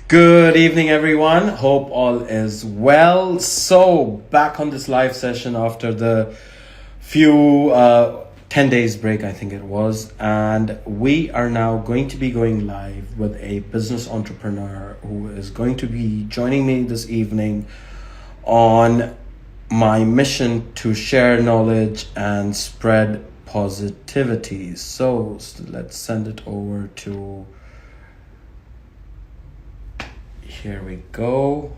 Good evening, everyone. Hope all is well. So, back on this live session after the few 10 days break, I think it was. And we are now going to be going live with a business entrepreneur who is going to be joining me this evening on my mission to share knowledge and spread positivity. So, let's send it over to. Here we go.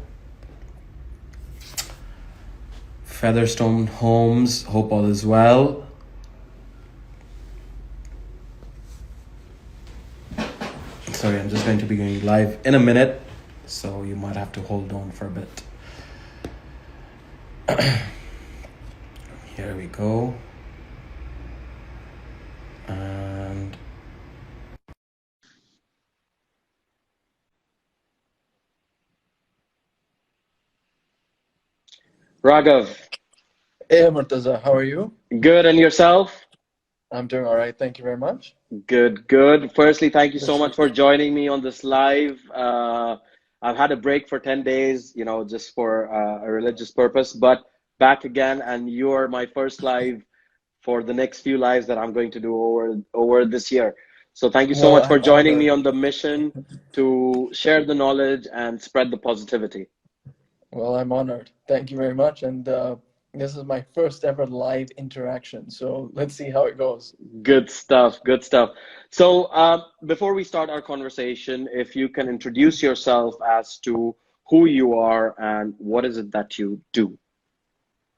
Featherstone Homes, hope all is well. Sorry, I'm just going to be going live in a minute, so you might have to hold on for a bit. Here we go. And Raghav, Hey Murtaza, how are you? good, and yourself? I'm doing all right, thank you very much. Good, good. Firstly, thank you so This much is for joining me on this live. I've had a break for 10 days, just for a religious purpose, but back again, and you're my first live for the next few lives that I'm going to do over this year. So thank you so well, much for I'm joining me honored. on the mission to share the knowledge and spread the positivity. Well, I'm honored. Thank you very much. And this is my first ever live interaction, so let's see how it goes. Good stuff. Good stuff. So, before we start our conversation, if you can introduce yourself as to who you are and what is it that you do.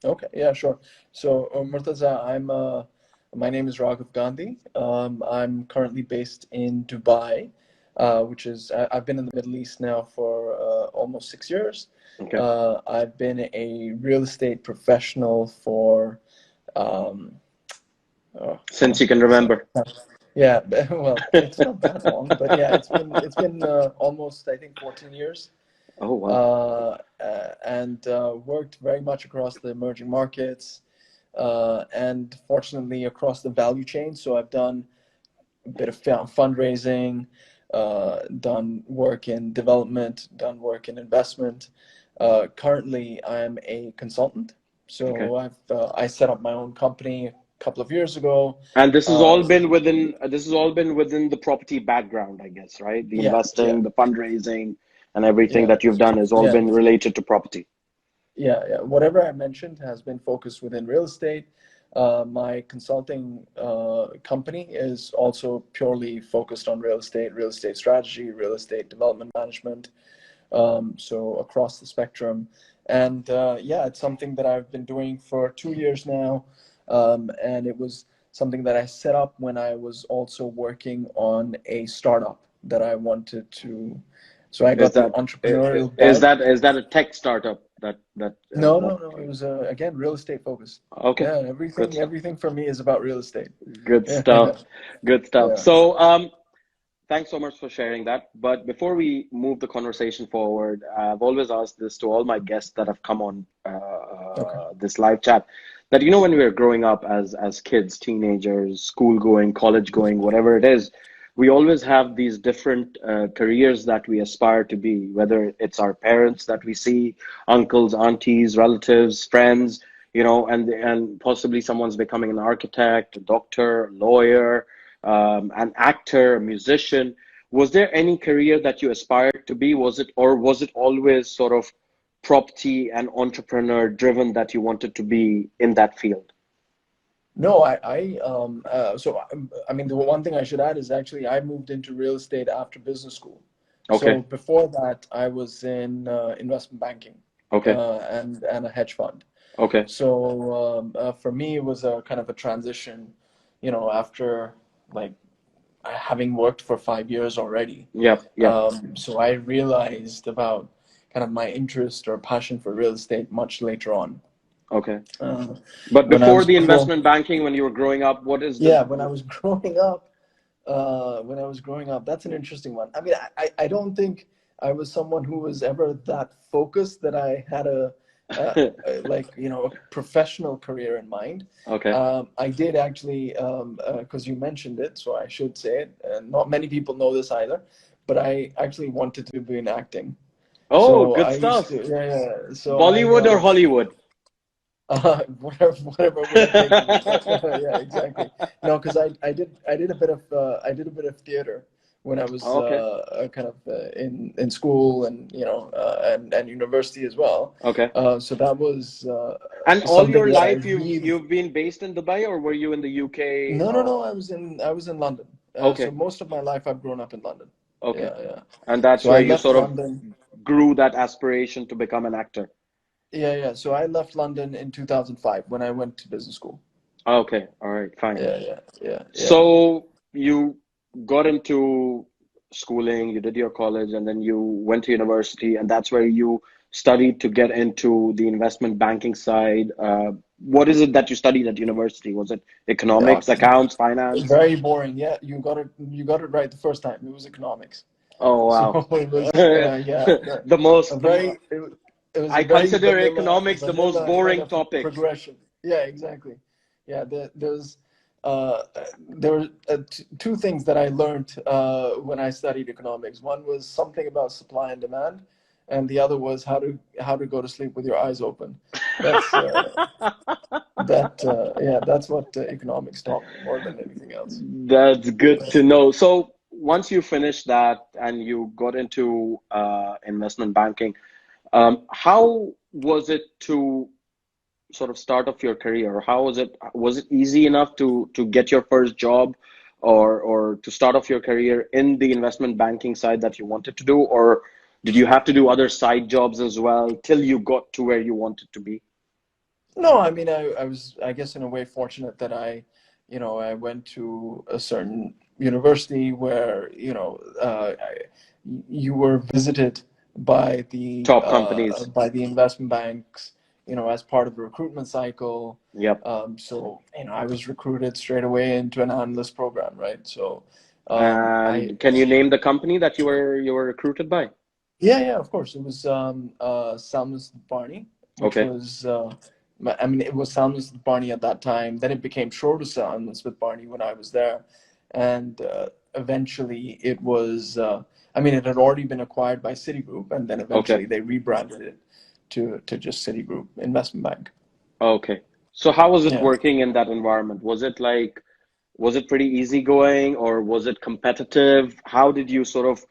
Okay, yeah, sure. So, Murtaza, my name is Raghav Gandhi. I'm currently based in Dubai, I've been in the Middle East now for almost 6 years. Okay. I've been a real estate professional for um, oh, Since you can so remember. yeah, well, it's not that long, but yeah, it's been almost I think 14 years, Oh, wow. and worked very much across the emerging markets, and fortunately across the value chain. So I've done a bit of fundraising, done work in development, done work in investment. Currently, I'm a consultant. Okay. So I set up my own company a couple of years ago. And this has Uh, all been within the property background, I guess, right? The yeah, yeah, investing, the fundraising, and everything yeah, that you've done has all yeah, been related to property. yeah. Whatever I mentioned has been focused within real estate. My consulting company is also purely focused on real estate strategy, real estate development management. So across the spectrum. And yeah, it's something that I've been doing for 2 years now. And it was something that I set up when I was also working on a startup that I wanted to. So I Is got the that entrepreneurial is bug. that is that a tech startup that No. It was again real estate focused. okay, Yeah, good stuff. everything for me is about real estate. Good Yeah, stuff. Good stuff. yeah. So, thanks so much for sharing that. But before we move the conversation forward, I've always asked this to all my guests that have come on Okay. this live chat. That when we were growing up as kids, teenagers, school going, college going, whatever it is, we always have these different careers that we aspire to be. Whether it's our parents that we see, uncles, aunties, relatives, friends, and possibly someone's becoming an architect, a doctor, a lawyer, an actor, a musician. Was there any career that you aspired to be? Was it always sort of property and entrepreneur driven that you wanted to be in that field? No, I mean, the one thing I should add is actually I moved into real estate after business school. So Okay, before that, I was in investment banking okay, and a hedge fund. okay. So for me, it was a kind of a transition, after like having worked for 5 years already. Yep, yep. So I realized about kind of my interest or passion for real estate much later on. Okay. Uh, But when I before was the grow, investment banking, when you were growing up, what is the yeah, when I was growing up. That's an interesting one. I mean, I don't think I was someone who was ever that focused that I had a professional career in mind. okay, I did actually, because you mentioned it, so I should say it. And not many people know this either, but I actually wanted to be in acting. Oh, So good I used stuff. to, yeah. So Bollywood or Hollywood? whatever would have taken me. But yeah, exactly. No, because I did a bit of theater when I was Okay. kind of in school, and and university as well. Okay. So that was And all something your that I life really. you've been based in Dubai, or were you in the UK? No, no, no. I was in London. So Okay. most of my life I've grown up in London. Okay. Yeah, yeah. And that's So where I you left sort of London. grew that aspiration to become an actor. Yeah, yeah. So I left London in 2005 when I went to business school. Okay. All right. Fine. Yeah, yeah, yeah, yeah. So you got into schooling, you did your college, and then you went to university, and that's where you studied to get into the investment banking side. What is it that you studied at university? Was it Yeah, economics, accounts, finance? very boring. Yeah, you got it right the first time. It was economics. Oh, So wow. it was yeah, The most, a the very it was a I very consider economics the most vanilla kind boring of topic. progression. Yeah, exactly. Yeah, uh, there were two things that I learned when I studied economics. One was something about supply and demand, and the other was how to go to sleep with your eyes open. That's yeah, that's what economics taught me more than anything else. That's good to know. So once you finished that and you got into investment banking, how was it to sort of start off your career? How was it? Was it easy enough to get your first job, or to start off your career in the investment banking side that you wanted to do, or did you have to do other side jobs as well till you got to where you wanted to be? No, I mean, I was, I guess, in a way fortunate that I went to a certain university where, you were visited Top companies. by the investment banks, as part of the recruitment cycle. Yep. So, I was recruited straight away into an analyst program, right? So, I And can you name the company that you were recruited by? yeah, yeah, of course. It was Salmus Barney, which Okay. was I mean, it was Salmus Barney at that time. Then it became Schroeder Salmus with Barney when I was there, and eventually it was. I mean, it had already been acquired by Citigroup, and then Okay. eventually they rebranded it to just Citigroup Investment Bank. Okay. So how was it Yeah. working in that environment? Was it pretty easygoing, or was it competitive? How did you sort of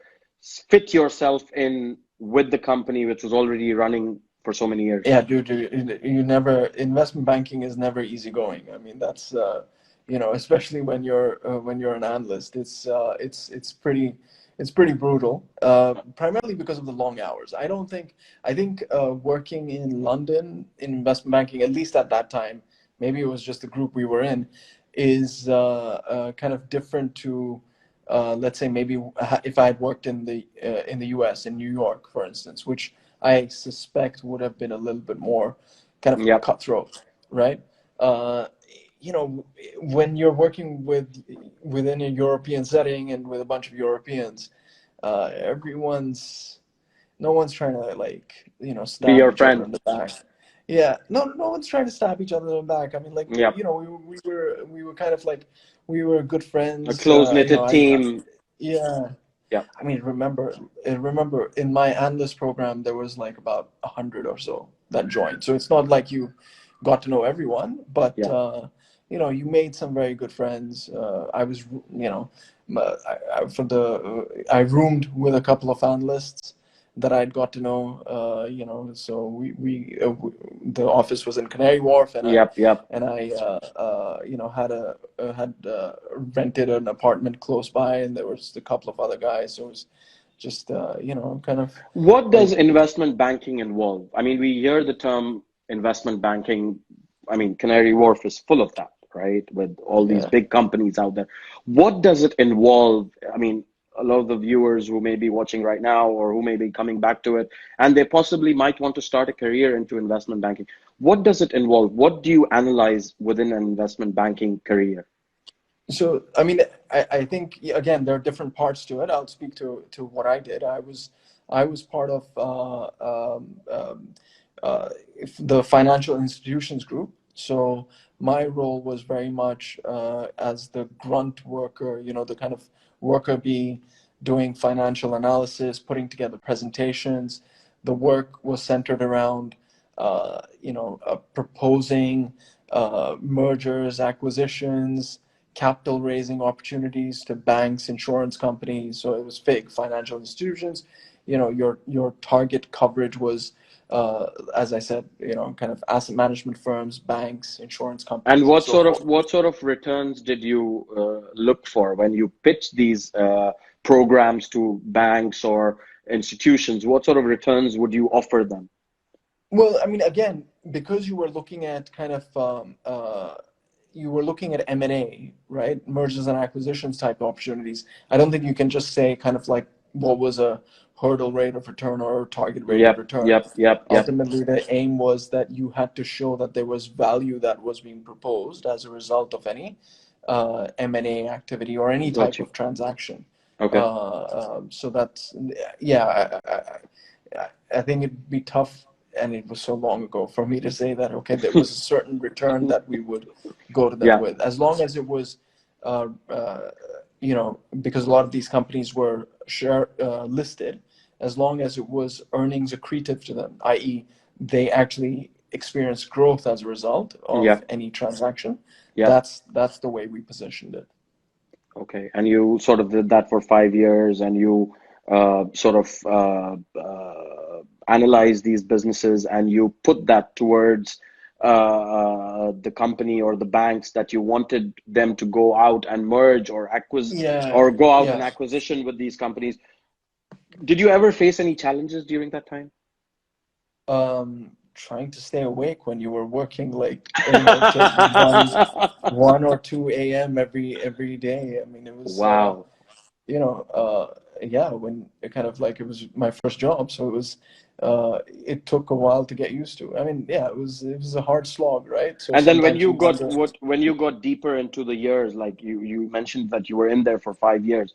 fit yourself in with the company, which was already running for so many years? Yeah, dude, you never investment banking is never easy going. I mean, that's especially when you're an analyst, it's pretty brutal. Primarily because of the long hours. I think working in London in investment banking, at least at that time, maybe it was just the group we were in, is kind of different to. Let's say maybe if I had worked in the U.S. in New York, for instance, which I suspect would have been a little bit more kind of Yep. cutthroat, right? Uh, when you're working within a European setting and with a bunch of Europeans, no one's trying to Be stab your each other friend. in the back. Yeah, no one's trying to stab each other in the back. I mean, like Yep. we were kind of like we were good A friends. close-knitted team. Yeah. Yep. I mean, remember in my analyst program, there was like about 100 or so that joined. So it's not like you got to know everyone, but Yeah. you made some very good friends. I was, I roomed with a couple of analysts that I'd got to know. So the office was in Canary Wharf, and I Yep. Yep. and I had rented an apartment close by, and there was a couple of other guys. So it was just kind of What like. does investment banking involve? I mean, we hear the term investment banking. I mean, Canary Wharf is full of that, right? With all these Yeah. big companies out there. What does it involve? I mean, a lot of the viewers who may be watching right now or who may be coming back to it, and they possibly might want to start a career into investment banking. What does it involve? What do you analyze within an investment banking career? So, I mean, I think again there are different parts to it. I'll speak to what I did. I was part of the financial institutions group. So my role was very much as the grunt worker, the kind of worker bee doing financial analysis, putting together presentations. The work was centered around, proposing mergers, acquisitions, capital raising opportunities to banks, insurance companies. So it was big financial institutions. Your target coverage was, as I said, kind of asset management firms, banks, insurance And companies, and so forth. what sort of returns did you look for when you pitched these programs to banks or institutions? What sort of returns would you offer them? Well, I mean, again, because you were looking at M&A, right? Mergers and acquisitions type opportunities. I don't think you can just say kind of like what was a hurdle rate of return or target rate of Yep, return. yep, yep, yep. Ultimately, the aim was that you had to show that there was value that was being proposed as a result of any M&A activity or any Got type you. of transaction. Okay. So that's, yeah, I think it'd be tough, and it was so long ago for me to say that, okay, there was a certain return that we would go to them Yeah, with, as long as it was, because a lot of these companies were listed, as long as it was earnings accretive to them, i.e., they actually experienced growth as a result yeah, of any transaction. yeah. That's the way we positioned it. Okay. And you sort of did that for 5 years, and you sort of analyze these businesses, and you put that towards the company or the banks that you wanted them to go out and merge or Yeah, or go out in yeah. acquisition with these companies. Did you ever face any challenges during that time? Trying to stay awake when you were working like till 1 or 2 a.m. every day. I mean, it was Wow. yeah, when it was my first job, so it took a while to get used to. I mean, yeah, it was a hard slog, right? So And then sometimes you wonder. when you got deeper into the years, like you mentioned that you were in there for 5 years,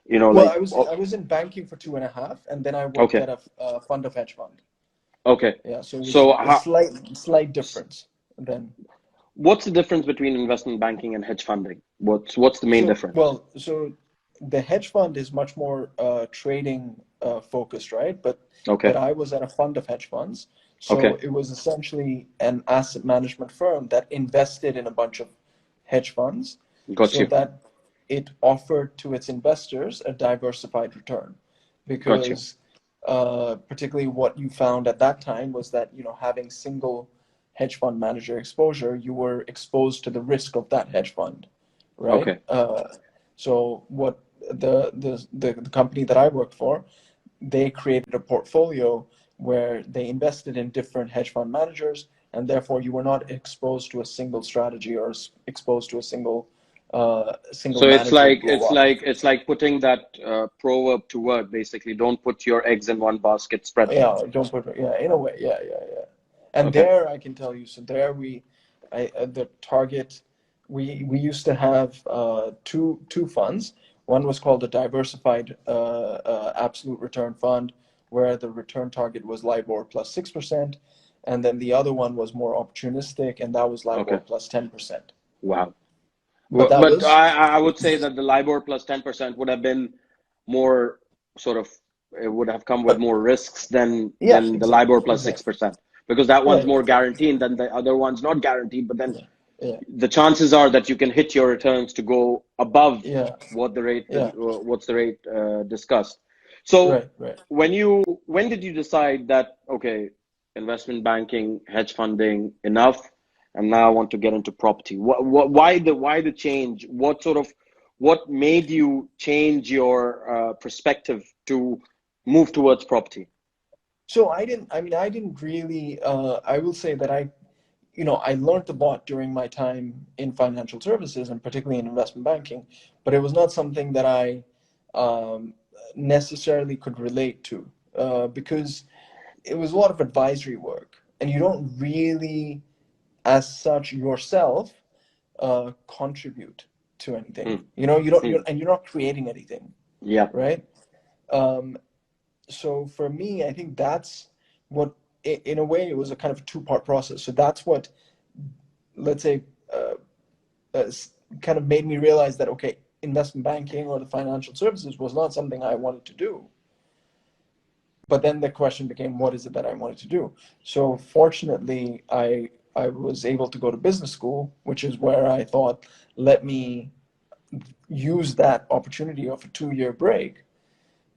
Well, like, I was in banking for 2.5, and then I worked okay, at a fund of hedge fund. okay. Yeah, so it was So a slight difference then. what's the difference between investment banking and hedge funding? What's the main difference? So the hedge fund is much more trading focused, right? But Okay, I was at a fund of hedge funds, so okay, it was essentially an asset management firm that invested in a bunch of hedge funds, got so you, that it offered to its investors a diversified return, got you. because particularly what you found at that time was that having single hedge fund manager exposure, you were exposed to the risk of that hedge fund, right? Okay, So what the company that I worked for, they created a portfolio where they invested in different hedge fund managers, and therefore you were not exposed to a single strategy or exposed to a single so manager blow up. it's like putting that proverb to work, basically. Don't put your eggs in one basket, spread them. Yeah, don't put, yeah, in a way, yeah, yeah, yeah. And Okay, there I can tell you, so there the target, we used to have two funds. One was called the diversified absolute return fund, where the return target was LIBOR plus 6%, and then the other one was more opportunistic, and that was LIBOR okay, plus 10%. wow. But that But was, I would say that the LIBOR plus 10% would have been more sort of, it would have come with but more risks yeah, than the exactly, LIBOR plus exactly, 6%, because that yeah, one's yeah, more guaranteed than the other one's not guaranteed. But then yeah, yeah, the chances are that you can hit your returns to go above yeah, what the rate yeah, what's the rate discussed. So right, right. when did you decide that, okay, investment banking, hedge funding, enough, and now I want to get into property? Why the change? What made you change your perspective to move towards property? So I didn't really, I will say that I learned a lot during my time in financial services and particularly in investment banking, but it was not something that I um, necessarily could relate to, because it was a lot of advisory work, and you don't really, as such yourself, contribute to anything. Hmm, You don't, hmm. and you're not creating anything, Yeah, right? Um, so for me, I think that's what, in a way, it was a kind of two-part process. So that's what, let's say, uh, kind of made me realize that, okay, investment banking or the financial services was not something I wanted to do. But then the question became, what is it that I wanted to do? So fortunately, I was able to go to business school, which is where I thought, let me use that opportunity of a 2-year break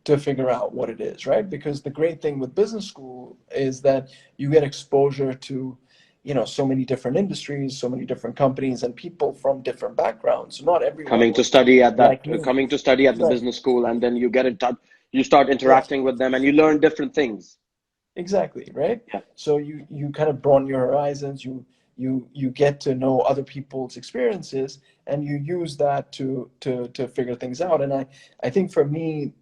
to figure out what it is, right? Because the great thing with business school is that you get exposure to, so many different industries, so many different companies, and people from different backgrounds. So not everyone Coming to was study at like me. the Right. business school, and then you get in touch, you start Yeah. interacting with them, and you learn different things. Exactly, right? Yeah. So you kind of broaden your horizons, you get to know other people's experiences, and you use that to figure things out. And I think for me,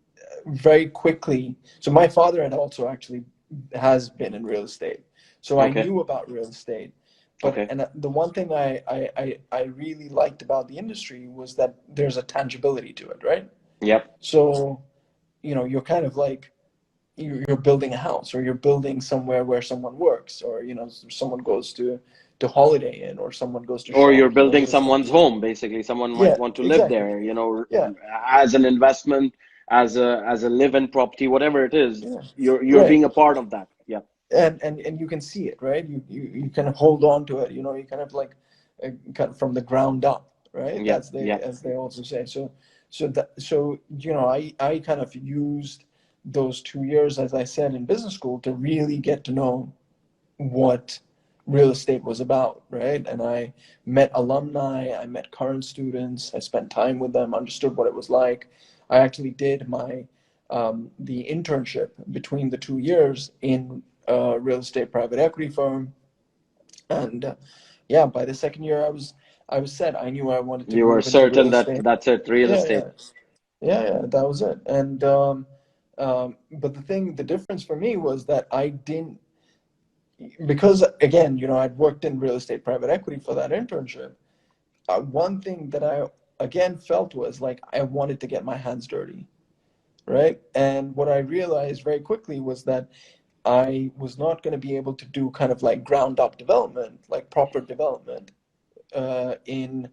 very quickly, so my father had also actually has been in real estate. So I Okay. knew about real estate. But Okay. and the one thing I really liked about the industry was that there's a tangibility to it, right? Yep. So, you're kind of like you're building a house, or you're building somewhere where someone works, or someone goes to Holiday Inn, or someone goes to Or you're shop, building those someone's things. home, basically. Someone might Yeah, want to live exactly. there, Yeah, as an investment, as a live-in property, whatever it is. yeah, You're right. being a part of that. Yeah. And you can see it, right? You kind of hold on to it, you kind of like kind of from the ground up, right? Yep. That's they Yep. as they also say. So I kind of used those 2 years, as I said, in business school to really get to know what real estate was about, right? And I met alumni, I met current students, I spent time with them, understood what it was like. I actually did my the internship between the 2 years in a real estate private equity firm, and yeah, by the second year, I was set. I knew I wanted to You were move into real certain that estate. that's it, real Yeah, estate. yeah, yeah, that was it. And but the difference for me was that I didn't, because again, I'd worked in real estate private equity for that internship. One thing that I again felt was like I wanted to get my hands dirty, right? And what I realized very quickly was that I was not going to be able to do kind of like ground up development, like proper development, in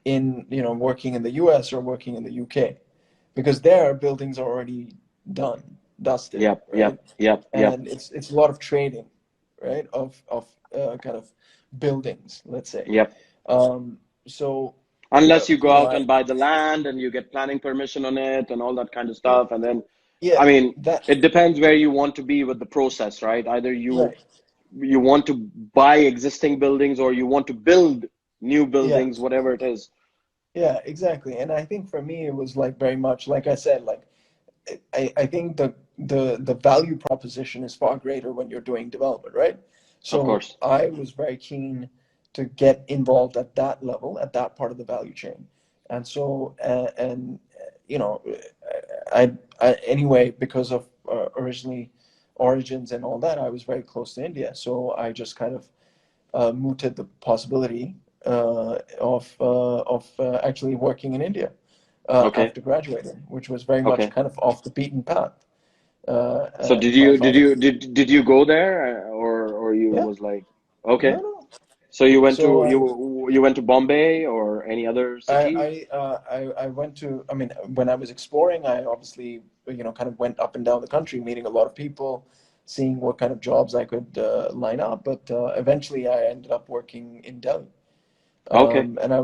working in the US or working in the UK, because there buildings are already done, dusted, Yep. right? Yep. Yep. Yep. And it's a lot of trading, right? Of kind of buildings, let's say. Yep. So Unless you go out I and buy the land and you get planning permission on it and all that kind of stuff, and then, yeah, I mean, that it depends where you want to be with the process, right? Either right, you want to buy existing buildings, or you want to build new yeah. buildings, whatever it is. Yeah, exactly. And I think for me, it was like very much, like I said, like I think the value proposition is far greater when you're doing development, right? Of So course. I was very keen to get involved at that level, at that part of the value chain. And so, you know, anyway, because of originally origins and all that, I was very close to India. So I just kind of mooted the possibility of actually working in India Okay. after graduating, which was very much Okay. kind of off the beaten path. So And my father, did you go there, or you yeah, was like, no, okay? no. So you went So to you went to Bombay or any other city? I went to. I mean, when I was exploring, I obviously kind of went up and down the country, meeting a lot of people, seeing what kind of jobs I could line up. But eventually, I ended up working in Delhi. Okay. And I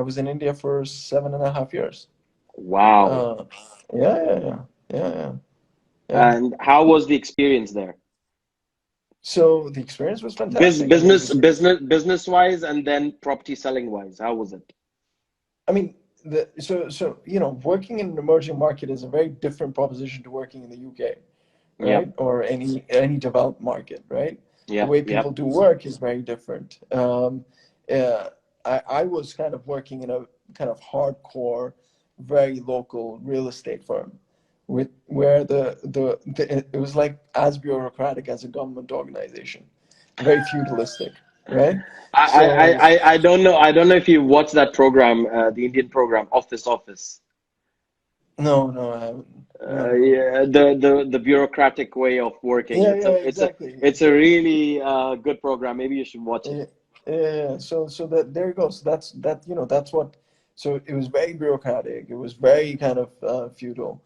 was in India for 7.5 years. Wow. Uh, yeah, yeah, yeah, yeah, yeah, yeah. And how was the experience there? So the experience was fantastic. I mean, Business wise, and then property selling wise. How was it? I mean, working in an emerging market is a very different proposition to working in the UK, Yep. right? Or any developed market, right? The Yep. way Yep. people do work is very different. Uh, I was kind of working in a kind of hardcore, very local real estate firm, where it was like as bureaucratic as a government organization, very feudalistic, right? So I don't know. I don't know if you watched that program, the Indian program, Office. no, no, I haven't. No, no. Yeah, the bureaucratic way of working. Yeah, yeah, exactly, It's a exactly. really good program. Maybe you should watch it. Yeah, yeah, yeah. So that there you go. So that's what So it was very bureaucratic. It was very kind of feudal,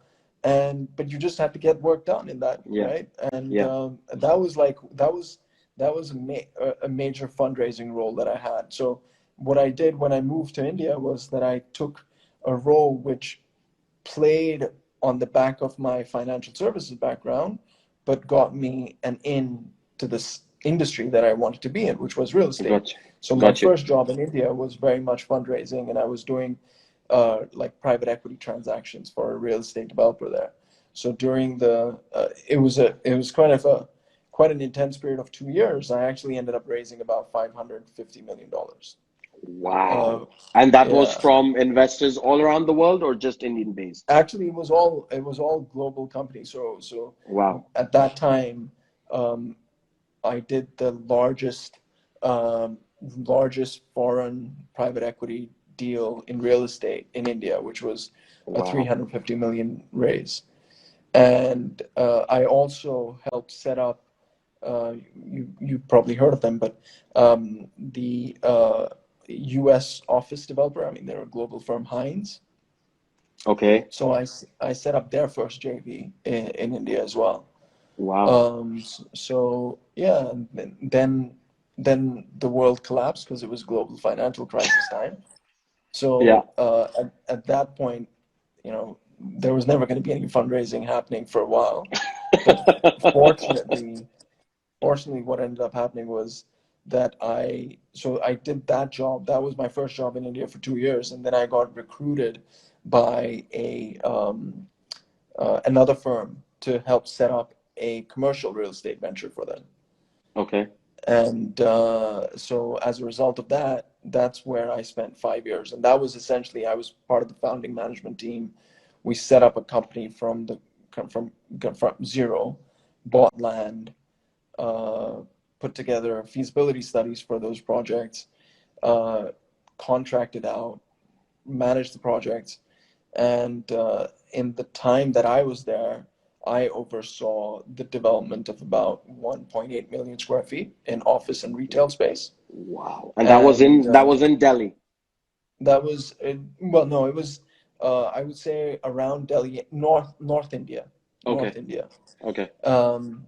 but you just had to get work done in that, Yeah. right? And Yeah. that was a major fundraising role that I had. So what I did when I moved to India was that I took a role which played on the back of my financial services background, but got me an in to this industry that I wanted to be in, which was real estate. Got you. So my Got you. first job in India was very much fundraising, and I was doing like private equity transactions for a real estate developer there. So during it was quite an intense period of 2 years. I actually ended up raising about $550 million. Wow. And that was Yeah. from investors all around the world or just Indian based? Actually, it was all global companies. So Wow. at that time, um, I did the um, largest foreign private equity deal in real estate in India, which was a Wow. 350 million raise. And I also helped set up. You probably heard of them, but the U.S. office developer. I mean, they're a global firm, Hines. Okay. So I set up their first JV in India as well. Wow. So yeah, and then the world collapsed because it was global financial crisis time. Yeah. So at that point, there was never going to be any fundraising happening for a while. But fortunately, what ended up happening was that I did that job. That was my first job in India for 2 years, and then I got recruited by another firm to help set up a commercial real estate venture for them. Okay. And so as a result of that, that's where I spent 5 years. And that was essentially, I was part of the founding management team. We set up a company from zero, bought land, put together feasibility studies for those projects, uh, contracted out, managed the projects. And in the time that I was there, I oversaw the development of about 1.8 million square feet in office and retail space. Wow. And And that was in Delhi. that was, well, no, it was, I would say around Delhi, North India, Okay. North India. Okay. Um,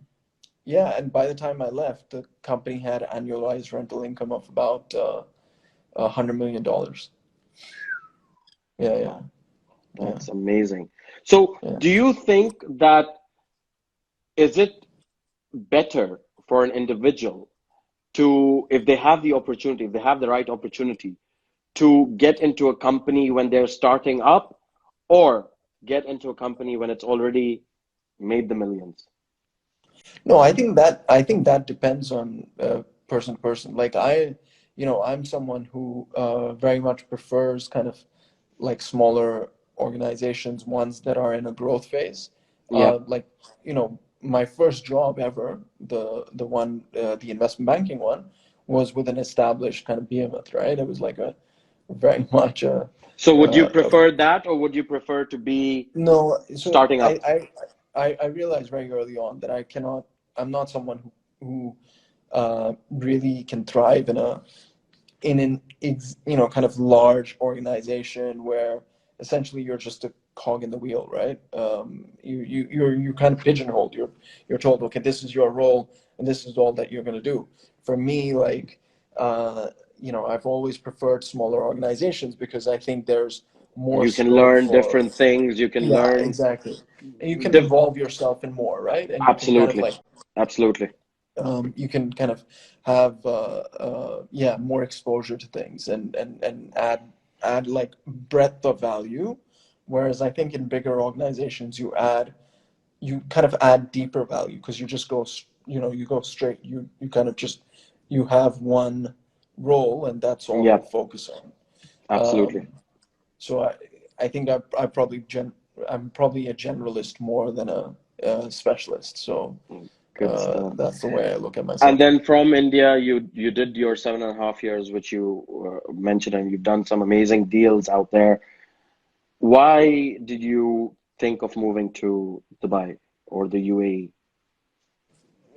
yeah, and by the time I left, the company had annualized rental income of about $100 million. Yeah, yeah, Wow. yeah, That's amazing. So, yeah. do you think that is it better for an individual to, if they have the opportunity, if they have the right opportunity, to get into a company when they're starting up or get into a company when it's already made the millions? No, I think that depends on person to person. Like I'm someone who very much prefers kind of like smaller organizations, ones that are in a growth phase. Yeah. Like my first job ever, the investment banking one, was with an established kind of behemoth, right? It was like a very much So would you a prefer that or would you prefer to be no. So starting up? I realized very early on that I'm not someone who really can thrive in an kind of large organization where essentially you're just a cog in the wheel, right? You're kind of pigeonholed. You're told, okay, this is your role and this is all that you're going to do. For me, like I've always preferred smaller organizations because I think there's more You can scope learn for. different things. You can Yeah, learn exactly. And you can diff involve yourself in more, right? And you can kind of absolutely. like Absolutely. you can kind of have yeah, more exposure to things and add like breadth of value. Whereas I think in bigger organizations you kind of add deeper value because you just you go straight, you kind of just you have one role and that's all Yeah, you focus on. absolutely. Um, so I think I'm probably a generalist more than a specialist. So Good stuff. that's the way I look at And myself. then from India, you did your 7.5 years, which you mentioned, and you've done some amazing deals out there. Why did you think of moving to Dubai or the UAE?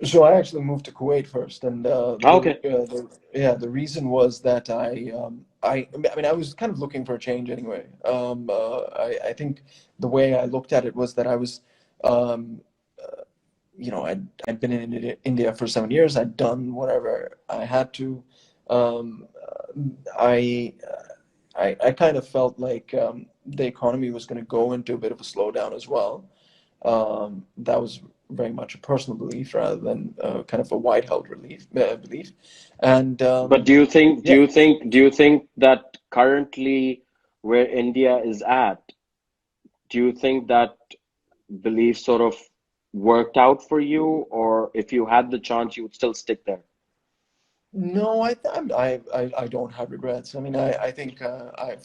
So I actually moved to Kuwait first, and Okay. the reason was that I mean I was kind of looking for a change anyway. I think the way I looked at it was that I was, um, I'd been in India for 7 years. I'd done whatever I had to. Um, I I kind of felt like the economy was going to go into a bit of a slowdown as well. That was very much a personal belief rather than kind of a wide held belief. And But yeah, do you think that currently where India is at, do you think that belief sort of worked out for you, or if you had the chance, you would still stick there? no, I don't have regrets. I mean, I think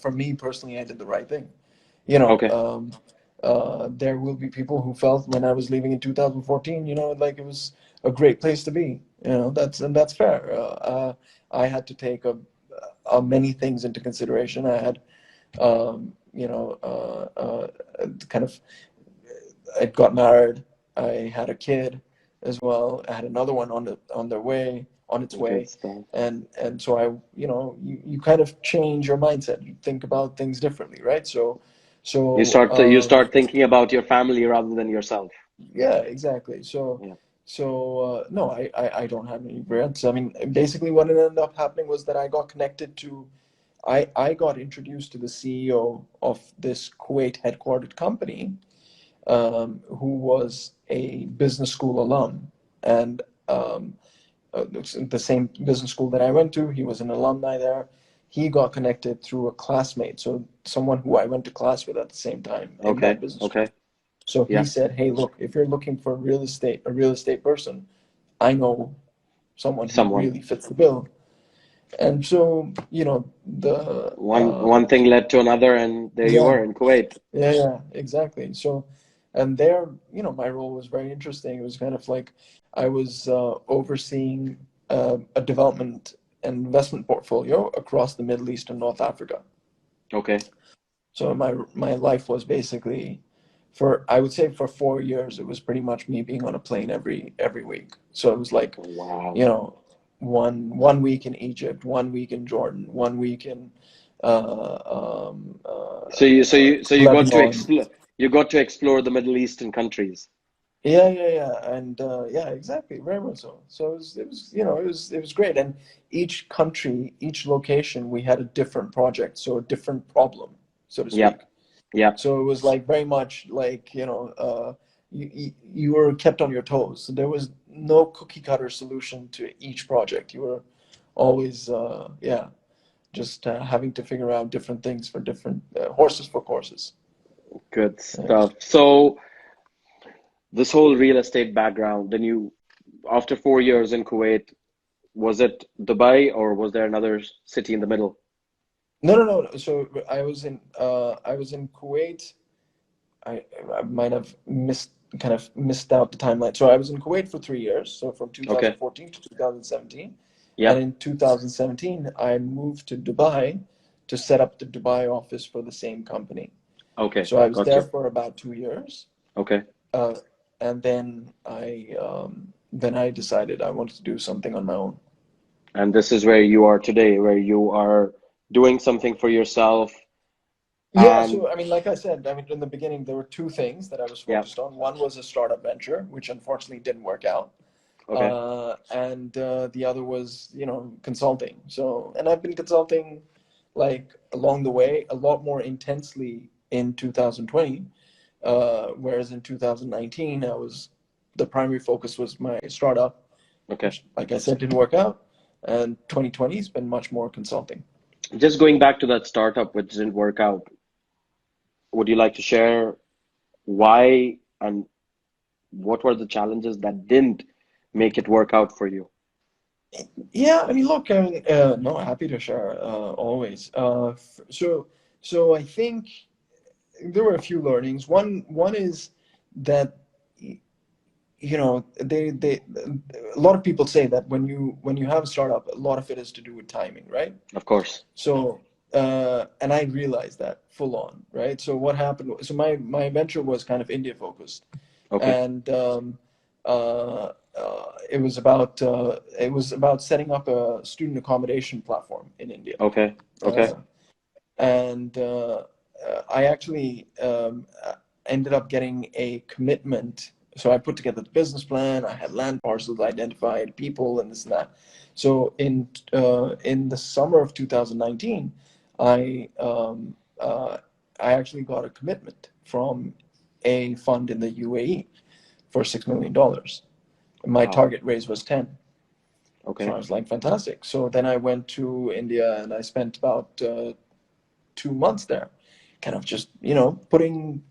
for me personally, I did the right thing. You know, Okay. there will be people who felt when I was leaving in 2014, like it was a great place to be. That's fair. I had to take many things into consideration. I had, kind of, I got married. I had a kid as well. I had another one on its Good way, stuff. and so you kind of change your mindset. You think about things differently, right? You start thinking about your family rather than yourself. Yeah, exactly. Yeah. No, I don't have any regrets. I mean, basically, what ended up happening was that I got introduced to the CEO of this Kuwait headquartered company, who was a business school alum, and the same business school that I went to. He was an alumni there. He got connected through a classmate, so someone who I went to class with at the same time in Okay. that business school. Okay. So he Yeah. said, "Hey, look, if you're looking for a real estate person, I know someone who Someone. really fits the bill." And so, One thing led to another, and there you yeah, were in Kuwait. yeah, exactly. So, and there, my role was very interesting. It was kind of like I was overseeing a development and investment portfolio across the Middle East and North Africa. Okay. So my life was basically, I would say for 4 years, it was pretty much me being on a plane every week. So it was like, you Wow. know, one week in Egypt, 1 week in Jordan, 1 week in So you got to Lebanon. explore the Middle Eastern countries. Yeah, and yeah, exactly, very much so. So it was great, and each country, each location, we had a different project, so a different problem, so to Yeah. speak. Yeah. So it was like very much like, you were kept on your toes. So there was no cookie cutter solution to each project. You were always, yeah, just having to figure out different things for different horses for courses. Good Yeah. stuff. So this whole real estate background, then after 4 years in Kuwait, was it Dubai or was there another city in the middle? No. So I was in Kuwait. I might have kind of missed out the timeline. So I was in Kuwait for 3 years, so from Okay. 2014 to 2017. And Yeah. in 2017, I moved to Dubai to set up the Dubai office for the same company. Okay. So I was Got there you. for about 2 years, Okay. uh, and then I decided I wanted to do something on my own. And this is where you are today, where you are doing something for yourself. Yeah, And so I mean, like I said, I mean, in the beginning, there were two things that I was yeah. focused on. One was a startup venture, which unfortunately didn't work out. Okay. And the other was, consulting. So, and I've been consulting like along the way a lot more intensely in 2020, whereas in 2019, the primary focus was my startup, Okay. which, like I said, didn't work out. And 2020 has been much more consulting. Just going back to that startup which didn't work out, would you like to share why and what were the challenges that didn't make it work out for you? Yeah, I mean, look, I mean, no, happy to share, always. So I think there were a few learnings. One is that they a lot of people say that when you have a startup, a lot of it is to do with timing, right? Of course. So and I realized that full on, right? So what happened so my venture was kind of India focused, Okay. and it was about setting up a student accommodation platform in India. Okay. Okay. Uh, and I actually ended up getting a commitment. So I put together the business plan. I had land parcels identified, people, and this and that. So in the summer of 2019, I actually got a commitment from a fund in the UAE for $6 million. My Wow. target raise was 10. So Okay. I was like, fantastic. So then I went to India and I spent about 2 months there, kind of just Putting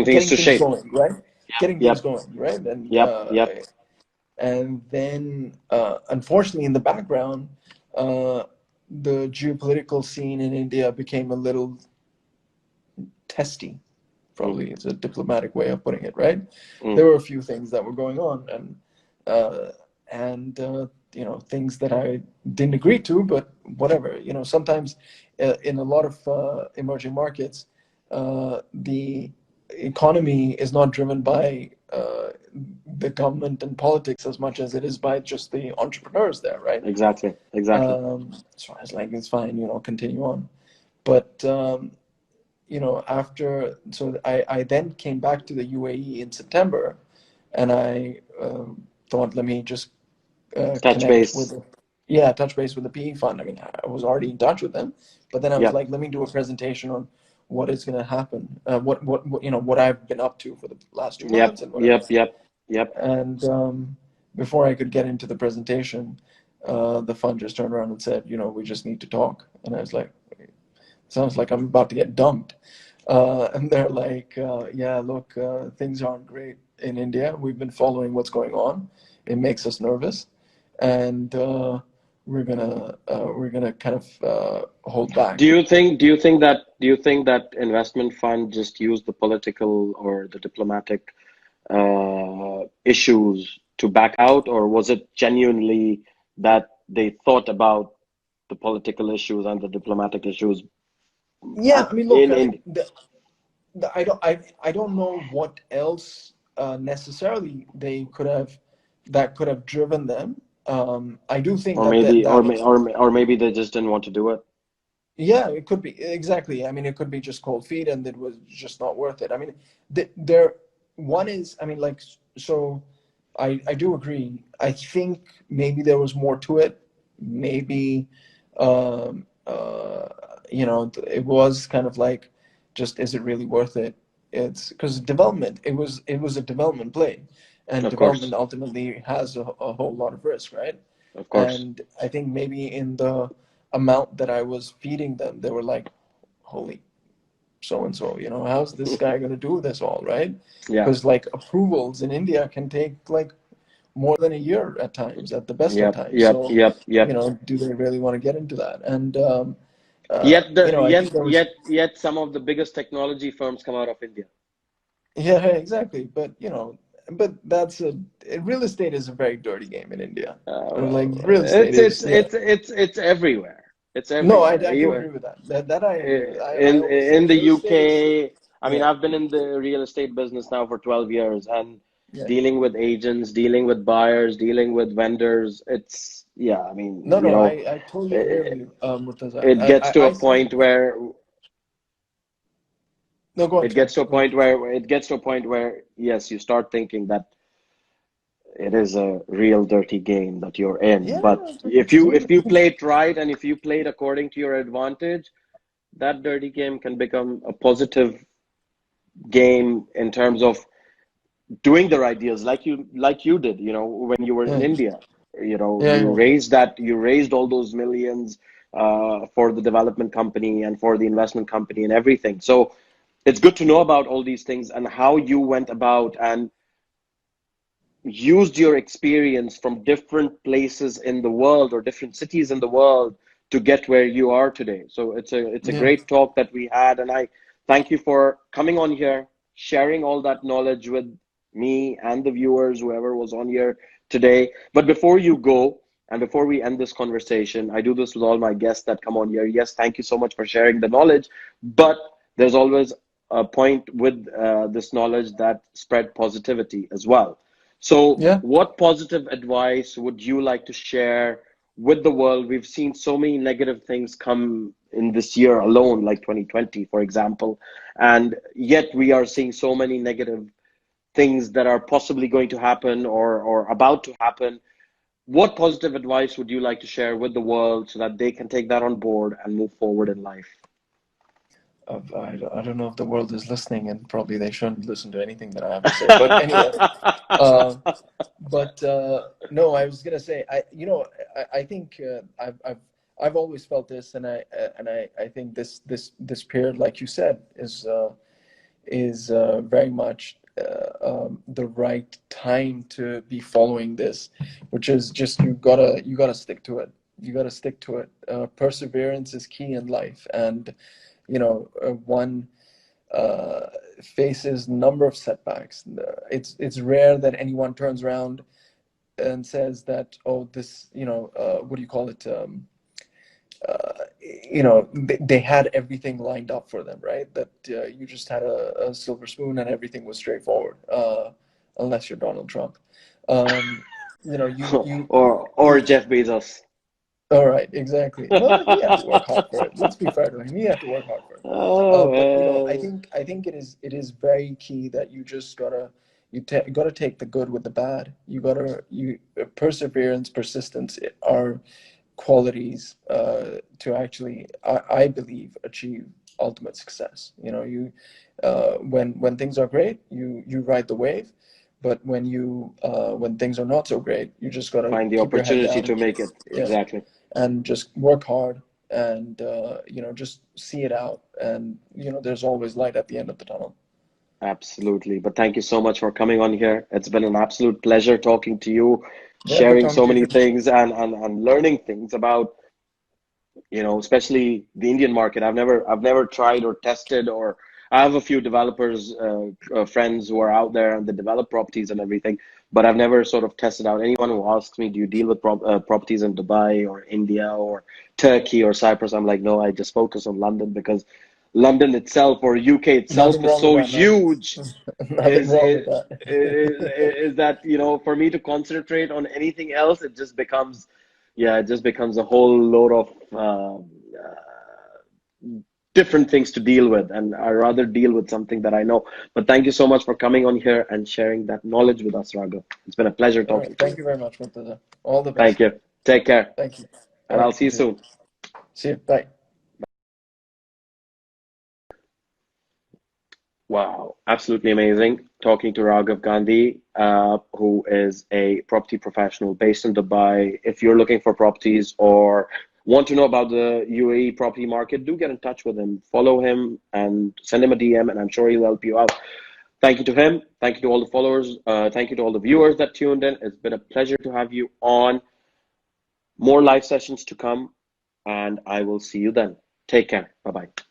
things getting to things shape. going, right? Getting things Yep. going, right? Yep. Yep. And then unfortunately, in the background, uh, the geopolitical scene in India became a little testy. Mm, Probably is a diplomatic way of putting it, right? mm. There were a few things that were going on, uh, and things that I didn't agree to, but whatever. Sometimes in a lot of emerging markets, the economy is not driven by the government and politics as much as it is by just the entrepreneurs there, right? Exactly. Exactly. So I was like, it's fine, continue on. But so I then came back to the UAE in September, and I thought, let me just Touch connect base. with, touch base with the PE fund. I mean, I was already in touch with them, but then I was Yep. like, let me do a presentation on what is going to happen, what I've been up to for the last two Yep. months and whatever. Yep. Yep. Yep. And before I could get into the presentation, the fund just turned around and said, we just need to talk. And I was like, sounds like I'm about to get dumped. And they're like, yeah, look, things aren't great in India. We've been following what's going on. It makes us nervous, and we're gonna kind of hold Do back. you think? Do you think that investment fund just used the political or the diplomatic issues to back out, or was it genuinely that they thought about the political issues and the diplomatic issues Yeah, at I mean, look, in I mean, in I don't know what else necessarily they could have that could have driven them. I do think or that maybe or that may, or maybe they just didn't want to do it. Yeah, it could be exactly. I mean, it could be just cold feet, and it was just not worth it. I mean, there one is. I mean, like so. I do agree. I think maybe there was more to it. Maybe, um, uh, it was kind of like, just is it really worth it? It's because development. It was a development play, and Of course. development ultimately has a whole lot of risk, right? Of course. And I think maybe in the amount that I was feeding them, they were like, holy so and so, how's this guy going to do this all, right? Yeah. Because like approvals in India can take like more than a year at times, at the best of Yep. times. Yep. So, Yep. Yep. do they really want to get into that? And, Yet the I think yet there was, yet yet some of the biggest technology firms come out of India. yeah, exactly. But, but real estate is a very dirty game in India. Like Well, real estate is, yeah. it's everywhere. It's No, I, everywhere. I do You agree with that. That I agree with. I always say in the real estate is, UK, I mean, yeah, I've been in the real estate business now for 12 years, and yeah. dealing with agents, dealing with buyers, dealing with vendors, it's yeah, I mean, No, no, I totally agree with it, you, Murtaza. it gets to a I see. point where No, go on, it sorry. gets to a Go ahead. point where it gets to a point where yes, you start thinking that it is a real dirty game that you're in. Yeah, But if you totally. play it right and if you play it according to your advantage, that dirty game can become a positive game in terms of doing the right deals, like you did. You know, when you were in Yeah, India, yeah, yeah, you raised all those millions for the development company and for the investment company and everything. So it's good to know about all these things and how you went about and used your experience from different places in the world or different cities in the world to get where you are today. So it's a yeah. great talk that we had, and I thank you for coming on here, sharing all that knowledge with me and the viewers, whoever was on here today. But before you go and before we end this conversation, I do this with all my guests that come on here. Yes, thank you so much for sharing the knowledge, but there's always a point with this knowledge that spread positivity as well. So, Yeah. what positive advice would you like to share with the world? We've seen so many negative things come in this year alone, like 2020, for example, and yet we are seeing so many negative things that are possibly going to happen or about to happen. What positive advice would you like to share with the world so that they can take that on board and move forward in life? I don't know if the world is listening, and probably they shouldn't listen to anything that I have to say. But anyway, uh, no, I was gonna say, I think I've always felt this, and I think this period, like you said, is very much the right time to be following this, which is just you gotta stick to it. You gotta stick to it. Perseverance is key in life, and one faces number of setbacks. It's rare that anyone turns around and says that, oh, this, what do you call it? They had everything lined up for them, right? That you just had a silver spoon and everything was straightforward, unless you're Donald Trump. Um, you know, or Jeff Bezos. all right, exactly. Well, he had to work hard for it. Let's be fair to him. He had to work hard for it. Oh, But well. I think it is very key that you just gotta take the good with the bad. You perseverance, persistence are qualities to actually, I believe, achieve ultimate success. When things are great, you ride the wave, but when things are not so great, you just gotta Find the keep your head opportunity down. to make it. Yeah, Exactly. and just work hard, and just see it out, and there's always light at the end of the tunnel. Absolutely. But thank you so much for coming on here. It's been an absolute pleasure talking to you, Yeah, good sharing talking so to you many too. things and learning things about, especially the Indian market. I've never tried or tested, or I have a few developers, friends who are out there and they develop properties and everything, but I've never sort of tested out. Anyone who asks me, do you deal with properties in Dubai or India or Turkey or Cyprus? I'm like, no, I just focus on London because London itself or UK itself Nothing is wrong with so that, man. huge. Nothing Is wrong with is that. is that for me to concentrate on anything else, it just becomes, yeah, it just becomes a whole load of different things to deal with, and I rather deal with something that I know. But thank you so much for coming on here and sharing that knowledge with us, Raghav. It's been a pleasure All right, talking to thank you. you very much, Murtaza. All the Thank best. you. Take care, Thank you. All and I'll right, see you you too. soon. See you. Bye. Wow, absolutely amazing talking to Raghav Gandhi, who is a property professional based in Dubai. If you're looking for properties or want to know about the UAE property market, do get in touch with him. Follow him and send him a DM, and I'm sure he'll help you out. Thank you to him. Thank you to all the followers. Thank you to all the viewers that tuned in. It's been a pleasure to have you on. More live sessions to come, and I will see you then. Take care. Bye bye.